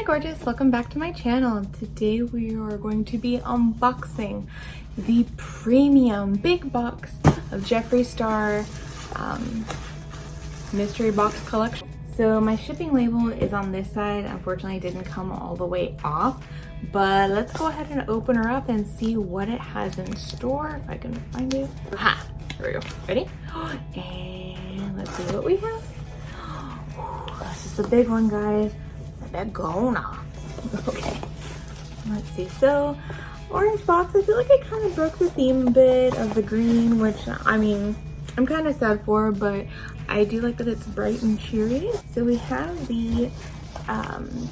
gorgeous, welcome back to my channel. Today we are going to be unboxing the premium big box of Jeffree Star mystery box collection. So my shipping label is on this side. Unfortunately, it didn't come all the way off, but let's go ahead and open her up and see what it has in store, if I can find it. Ha! Here we go. Ready? And let's see what we have. This is the big one, guys. The big gona. Okay. Let's see. So, orange box. I feel like it kind of broke the theme a bit of the green, which, I mean, I'm kind of sad for, but I do like that it's bright and cheery. So we have the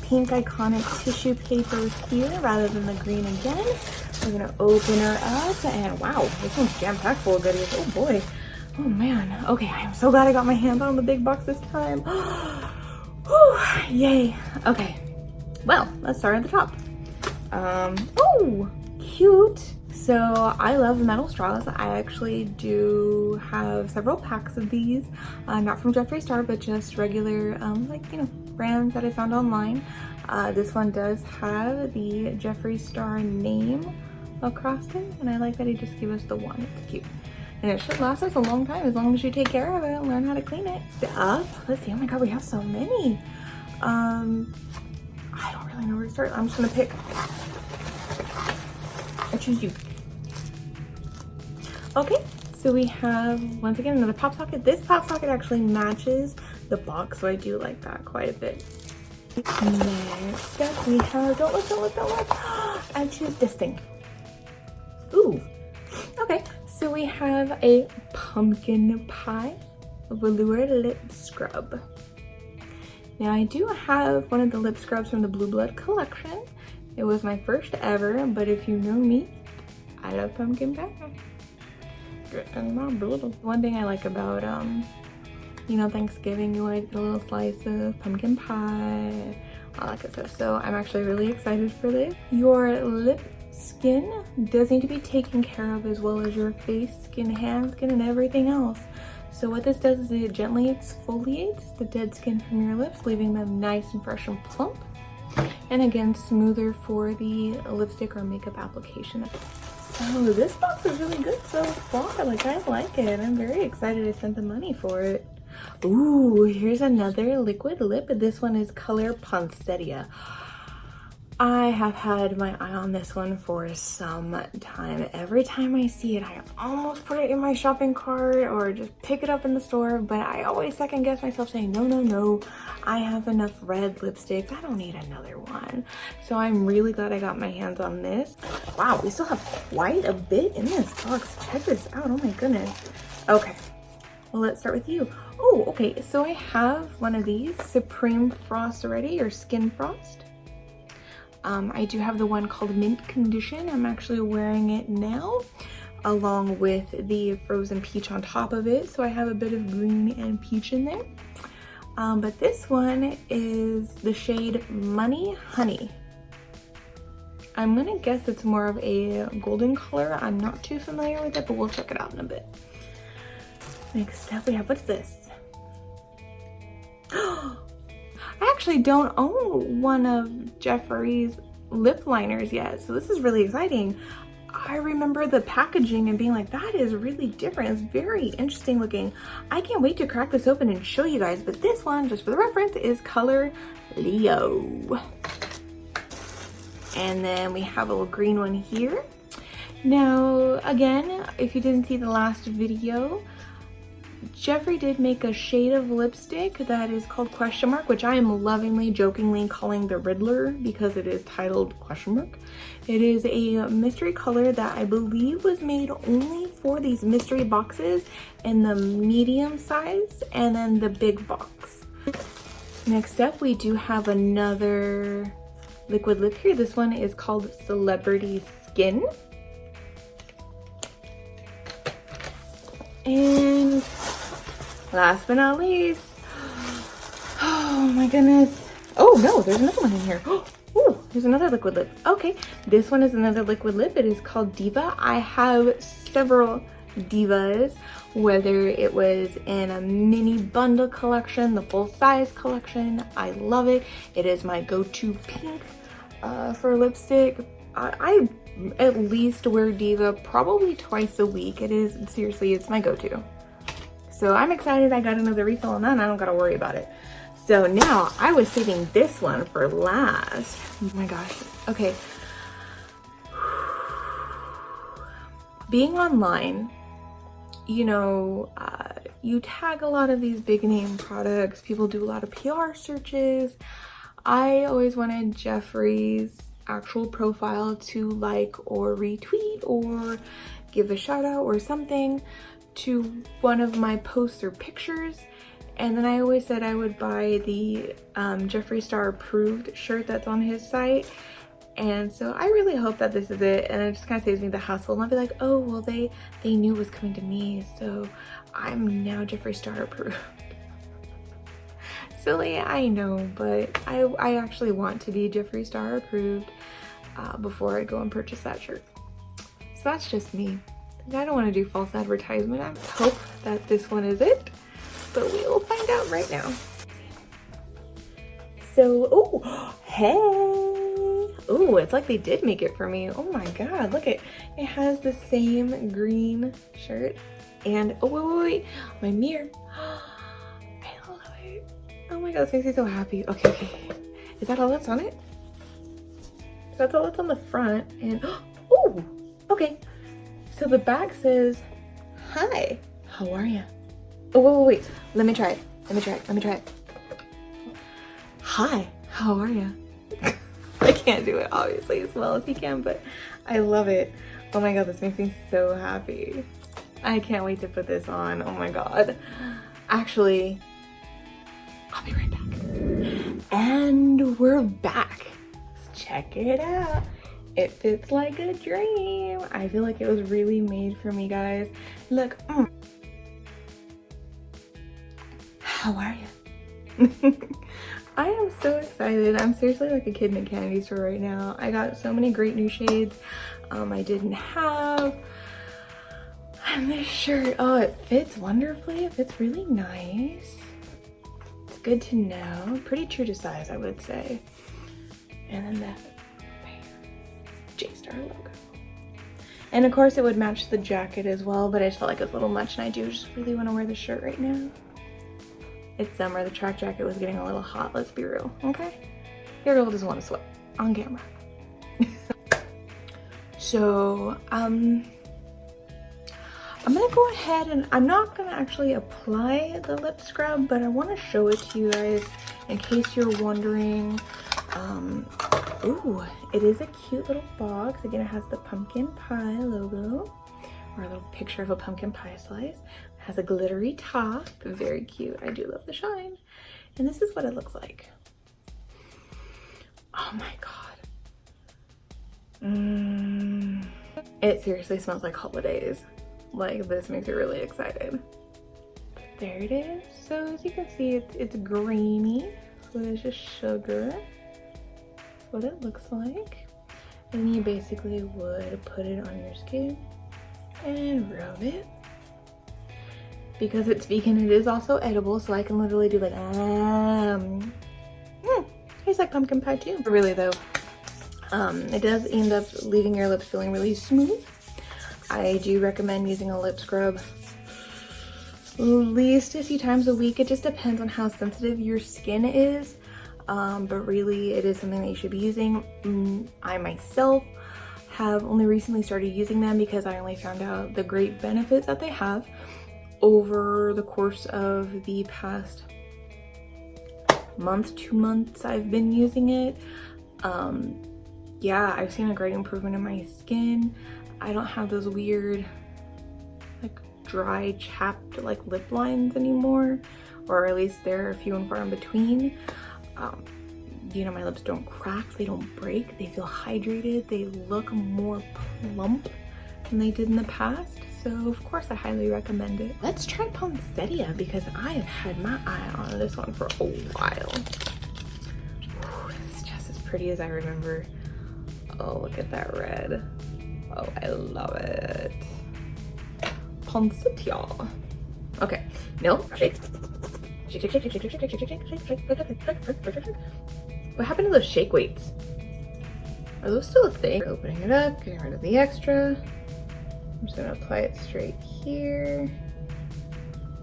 pink iconic tissue paper here rather than the green again. We're gonna open her up and wow, this one's jam-packed full of goodies. Oh boy. Oh man. Okay, I'm so glad I got my hands on the big box this time. Whew, yay. Okay. Well, let's start at the top. Oh, cute. So I love metal straws. I actually do have several packs of these, not from Jeffree Star, but just regular, like, you know, brands that I found online. This one does have the Jeffree Star name across it, and I like that he just gave us the one. It's cute. And it should last us a long time as long as you take care of it and learn how to clean it. Let's see. Oh my god, we have so many. I don't really know where to start. I'm just gonna pick. I choose you. Okay, so we have, once again, another pop socket. This pop socket actually matches the box, so I do like that quite a bit. Next up, we have, don't look. I choose this thing. Ooh, okay. So we have a pumpkin pie velour lip scrub. Now I do have one of the lip scrubs from the Blue Blood collection. It was my first ever, but if you know me, I love pumpkin pie. And my blood. One thing I like about you know, Thanksgiving, you always get a little slice of pumpkin pie, all that good stuff. So I'm actually really excited for this. Your lip skin does need to be taken care of, as well as your face, skin, hand skin, and everything else. So what this does is it gently exfoliates the dead skin from your lips, leaving them nice and fresh and plump, and again smoother for the lipstick or makeup application. So this box is really good so far. Like, I like it. I'm very excited I spent the money for it. Ooh, here's another liquid lip. This one is color Poinsettia. I have had my eye on this one for some time. Every time I see it, I almost put it in my shopping cart or just pick it up in the store, but I always second guess myself saying, no, I have enough red lipsticks. I don't need another one. So I'm really glad I got my hands on this. Wow, we still have quite a bit in this box. Check this out, oh my goodness. Okay, well, let's start with you. Oh, okay, so I have one of these, Supreme Frost already, or Skin Frost. I do have the one called Mint Condition. I'm actually wearing it now, along with the frozen peach on top of it. So I have a bit of green and peach in there. But this one is the shade Money Honey. I'm gonna guess it's more of a golden color. I'm not too familiar with it, but we'll check it out in a bit. Next up we have, what's this? I actually don't own one of Jeffree's lip liners yet, so this is really exciting. I remember the packaging and being like, that is really different. It's very interesting looking. I can't wait to crack this open and show you guys, but this one, just for the reference, is color Leo. And then we have a little green one here. Now, again, if you didn't see the last video, Jeffree did make a shade of lipstick that is called Question Mark, which I am lovingly, jokingly calling the Riddler because it is titled Question Mark. It is a mystery color that I believe was made only for these mystery boxes in the medium size and then the big box. Next up, we do have another liquid lip here. This one is called Celebrity Skin. And last but not least, oh my goodness. Oh no, there's another one in here. Oh, there's another liquid lip. Okay, this one is another liquid lip. It is called Diva. I have several Divas, whether it was in a mini bundle collection, the full size collection. I love it. It is my go-to pink for lipstick. I at least wear Diva probably twice a week. It is, seriously, it's my go-to. So I'm excited I got another refill on that and I don't gotta worry about it. So now I was saving this one for last. Oh my gosh. Okay. Being online, you know, you tag a lot of these big name products. People do a lot of PR searches. I always wanted Jeffree's actual profile to like or retweet or give a shout out or something to one of my posts or pictures. And then I always said I would buy the Jeffree Star approved shirt that's on his site. And so I really hope that this is it, and it just kind of saves me the hassle. And I'll be like, oh, well, they knew it was coming to me, so I'm now Jeffree Star approved. Silly, I know, but I actually want to be Jeffree Star approved before I go and purchase that shirt. So that's just me. I don't want to do false advertisement. I hope that this one is it, but we will find out right now. So, oh, hey. Oh, it's like they did make it for me. Oh my god, look it has the same green shirt. And oh wait, my mirror. I love it. Oh my god, this makes me so happy. Okay. Is that all that's on it? That's all that's on the front. And oh, okay. So the back says, hi, how are ya? Oh wait. Let me try it. Hi, how are ya? I can't do it obviously as well as he can, but I love it. Oh my god, this makes me so happy. I can't wait to put this on. Oh my god. Actually, I'll be right back. And we're back. Check it out. It fits like a dream. I feel like it was really made for me, guys. Look. How are you? I am so excited. I'm seriously like a kid in a candy store right now. I got so many great new shades I didn't have. And this shirt, oh, it fits wonderfully. It fits really nice. It's good to know. Pretty true to size, I would say. And then the J-Star logo. And of course it would match the jacket as well, but I just felt like it was a little much and I do just really want to wear the shirt right now. It's summer, the track jacket was getting a little hot, let's be real, okay? Your girl doesn't want to sweat on camera. So, I'm gonna go ahead and I'm not gonna actually apply the lip scrub, but I want to show it to you guys in case you're wondering. Ooh, it is a cute little box. Again, it has the pumpkin pie logo, or a little picture of a pumpkin pie slice. It has a glittery top, very cute. I do love the shine. And this is what it looks like. Oh my god. It seriously smells like holidays. Like, this makes me really excited. There it is. So as you can see, it's grainy. So there's just sugar. That's what it looks like. And you basically would put it on your skin and rub it. Because it's vegan, it is also edible, so I can literally do like, tastes like pumpkin pie too. Really though, it does end up leaving your lips feeling really smooth. I do recommend using a lip scrub at least a few times a week. It just depends on how sensitive your skin is, but really it is something that you should be using. I myself have only recently started using them because I only found out the great benefits that they have over the course of the past month, 2 months I've been using it. Yeah, I've seen a great improvement in my skin. I don't have those weird like dry, chapped like lip lines anymore, or at least they're few and far in between. You know, my lips don't crack, they don't break, they feel hydrated, they look more plump than they did in the past. So of course I highly recommend it. Let's try Poinsettia because I have had my eye on this one for a while. Ooh, it's just as pretty as I remember. Oh, look at that red. Oh, I love it. poinsettia. Okay, no, shake. Shake, shake, shake, shake, shake, shake, shake, shake, shake. What happened to those shake weights? Are those still a thing? Opening it up, getting rid of the extra. I'm just gonna apply it straight here.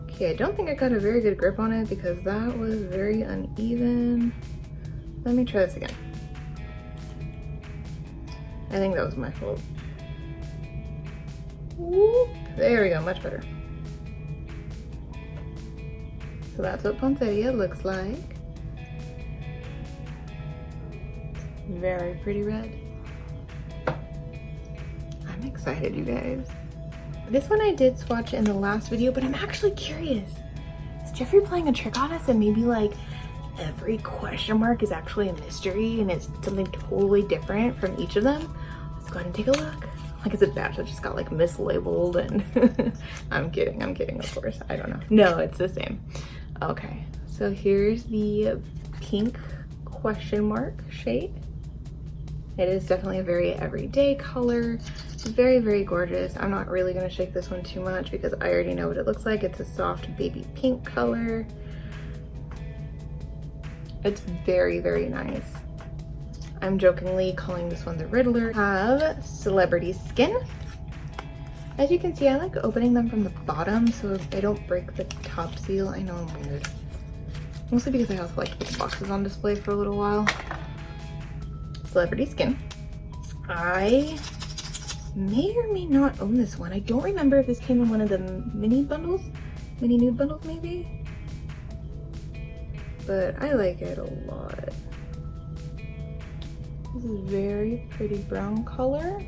Okay, I don't think I got a very good grip on it because that was very uneven. Let me try this again. I think that was my fault. Ooh, there we go, much better. So that's what poinsettia looks like. Very pretty red. I'm excited, you guys. This one I did swatch in the last video, but I'm actually curious. Is Jeffree playing a trick on us and maybe like every question mark is actually a mystery and it's something totally different from each of them? Let's go ahead and take a look. Like it's a batch that just got like mislabeled and I'm kidding, of course. I don't know. No, it's the same. Okay, so here's the pink question mark shade. It is definitely a very everyday color. Very, very gorgeous. I'm not really gonna shake this one too much because I already know what it looks like. It's a soft baby pink color. It's very, very nice. I'm jokingly calling this one the Riddler. Have Celebrity Skin. As you can see, I like opening them from the bottom so they don't break the top seal. I know I'm weird. Mostly because I also like to put the boxes on display for a little while. Celebrity Skin. I may or may not own this one. I don't remember if this came in one of the mini bundles, mini nude bundles maybe, but I like it a lot. This is very pretty brown color.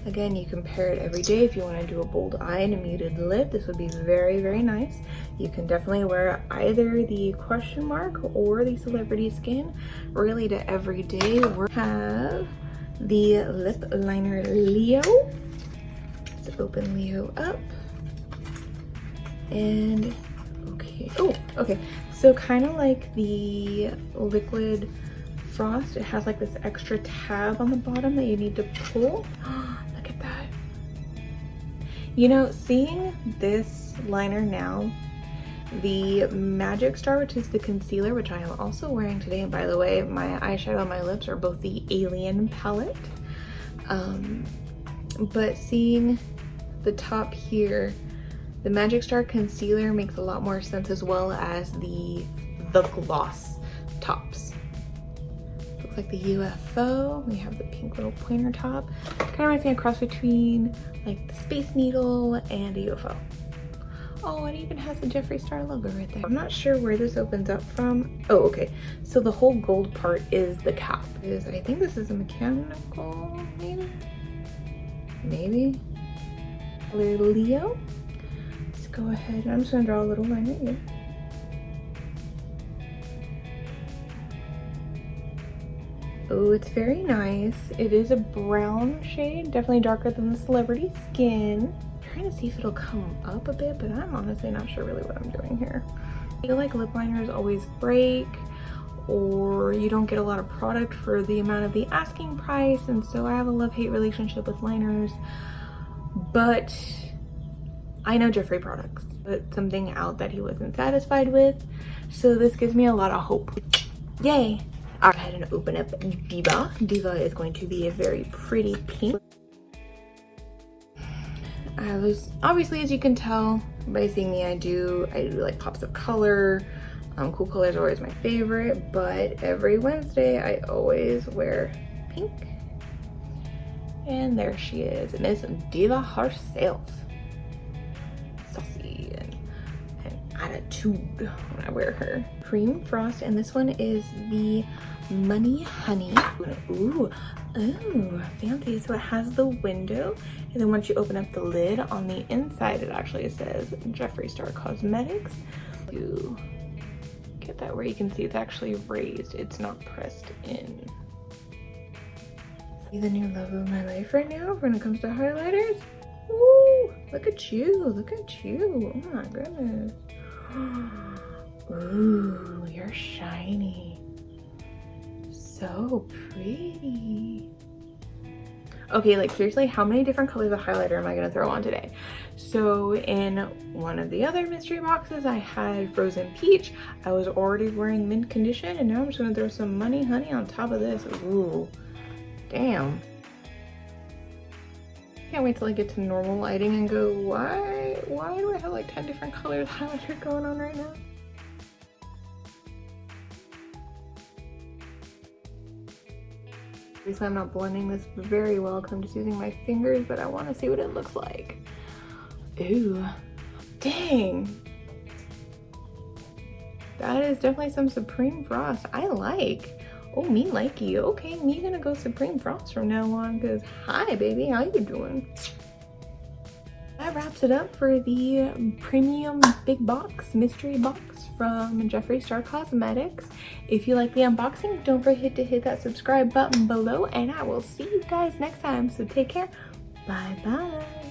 Again, you can pair it every day if you want to do a bold eye and a muted lip. This would be very, very nice. You can definitely wear either the question mark or the Celebrity Skin really to every day. We have the lip liner Leo. Let's open Leo up. And okay, oh, okay. So kind of like the liquid Frost, it has like this extra tab on the bottom that you need to pull. Look at that. You know, seeing this liner now, the Magic Star, which is the concealer, which I am also wearing today, and by the way, my eyeshadow and my lips are both the Alien palette. But seeing the top here, the Magic Star concealer makes a lot more sense, as well as the gloss tops. Looks like the UFO. We have the pink little pointer top. Kind of reminds me of a cross between like the Space Needle and a UFO. Oh, it even has the Jeffree Star logo right there. I'm not sure where this opens up from. Oh, okay. So the whole gold part is the cap. I think this is a mechanical, maybe? Maybe? Little Leo. Let's go ahead. I'm just gonna draw a little line right here. Oh, it's very nice. It is a brown shade, definitely darker than the Celebrity Skin. Trying to see if it'll come up a bit, but I'm honestly not sure really what I'm doing here. I feel like lip liners always break, or you don't get a lot of product for the amount of the asking price, and so I have a love-hate relationship with liners. But I know Jeffree products, but something out that he wasn't satisfied with, so this gives me a lot of hope. Yay! I'll go ahead and open up Diva. Diva is going to be a very pretty pink. Obviously, as you can tell by seeing me, I do like pops of color. Cool colors are always my favorite, but every Wednesday I always wear pink. And there she is, Miss Diva herself. Saucy and attitude when I wear her. Cream Frost, and this one is the Money Honey. Ooh, ooh, fancy. So it has the window, and then once you open up the lid on the inside, it actually says Jeffree Star Cosmetics. You get that where you can see it's actually raised, it's not pressed in. See the new love of my life right now when it comes to highlighters? Ooh, look at you, look at you. Oh my goodness. Ooh, you're shiny. So pretty. Okay, like seriously, how many different colors of highlighter am I gonna throw on today? So in one of the other mystery boxes, I had Frozen Peach. I was already wearing mint condition, and now I'm just gonna throw some Money Honey on top of this. Ooh, damn. Can't wait till I get to normal lighting and go, why do I have like 10 different colors highlighter going on right now? Obviously, I'm not blending this very well because I'm just using my fingers, but I want to see what it looks like. Ooh, dang. That is definitely some Supreme Frost. I like. Oh, me likey. Okay, me gonna go Supreme Frost from now on because, hi, baby, how you doing? That wraps it up for the premium big box mystery box from Jeffree Star Cosmetics. If you like the unboxing, don't forget to hit that subscribe button below, and I will see you guys next time. So take care. Bye bye.